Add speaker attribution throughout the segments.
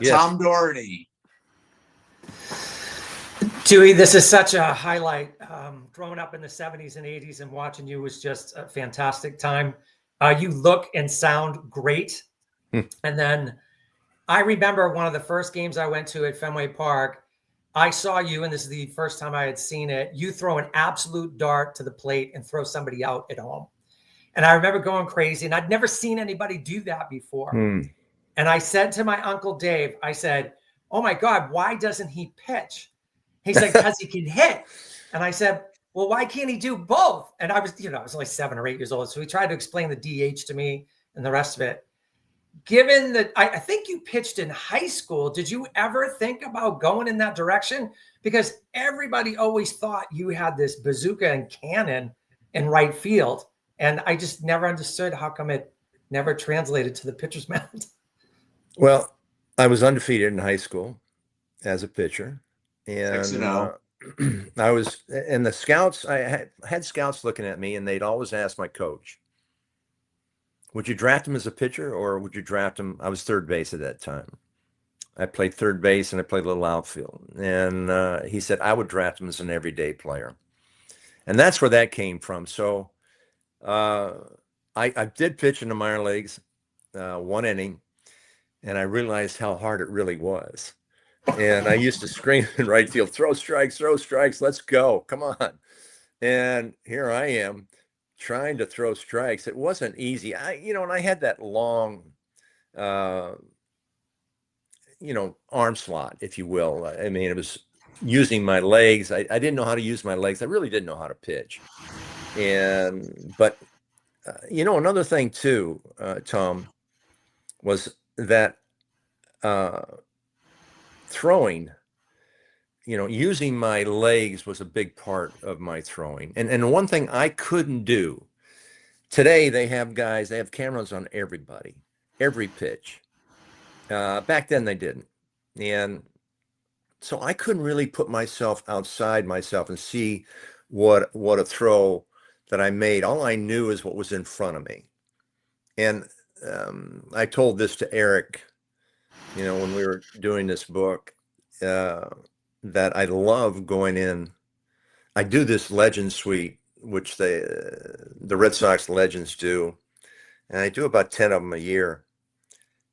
Speaker 1: Yes.
Speaker 2: Tom Doherty.
Speaker 3: Dewey, this is such a highlight. Growing up in the 70s and 80s and watching you was just a fantastic time. You look and sound great. And then I remember one of the first games I went to at Fenway Park. I saw you, and this is the first time I had seen it. You throw an absolute dart to the plate and throw somebody out at home. And I remember going crazy, and I'd never seen anybody do that before. And I said to my Uncle Dave, I said, "Oh my God, why doesn't he pitch?" He's like, "Because he can hit." And I said, "Well, why can't he do both?" And I was, I was only 7 or 8 years old. So he tried to explain the DH to me and the rest of it. Given that I think you pitched in high school, did you ever think about going in that direction? Because everybody always thought you had this bazooka and cannon in right field. And I just never understood how come it never translated to the pitcher's mound.
Speaker 1: Well, I was undefeated in high school as a pitcher. And
Speaker 2: 6-0.
Speaker 1: I was, and the scouts, I had scouts looking at me, and they'd always ask my coach, "Would you draft him as a pitcher, or would you draft him?" I was third base at that time. I played third base and I played a little outfield. And he said, "I would draft him as an everyday player." And that's where that came from. So I did pitch in the minor leagues, 1 inning, and I realized how hard it really was. And I used to scream in right field, throw strikes, let's go, come on." And here I am trying to throw strikes. It wasn't easy. And I had that long, arm slot, if you will. I mean, it was using my legs. I didn't know how to use my legs. I really didn't know how to pitch. But another thing too, Tom, was that throwing, using my legs was a big part of my throwing. And one thing I couldn't do, today they have cameras on everybody, every pitch. Back then they didn't. And so I couldn't really put myself outside myself and see what a throw that I made. All I knew is what was in front of me. And I told this to Eric, when we were doing this book, that I love going in. I do this legend suite, which the Red Sox legends do. And I do about 10 of them a year.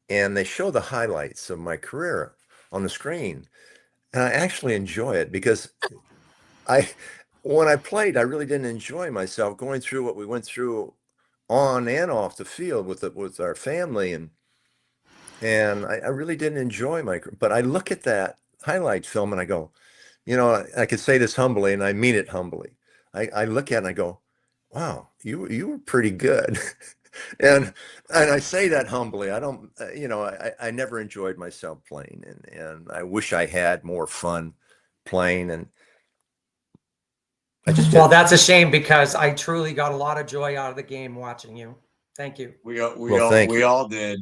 Speaker 1: And they show the highlights of my career on the screen. And I actually enjoy it because when I played, I really didn't enjoy myself going through what we went through on and off the field with our family. And I really didn't enjoy but I look at that highlight film and I go, I could say this humbly, and I mean it humbly. I look at it and I go, "Wow, you were pretty good." And I say that humbly. I don't, I never enjoyed myself playing, and I wish I had more fun playing. And I just
Speaker 3: Well, that's a shame because I truly got a lot of joy out of the game watching you. Thank you.
Speaker 2: We all did.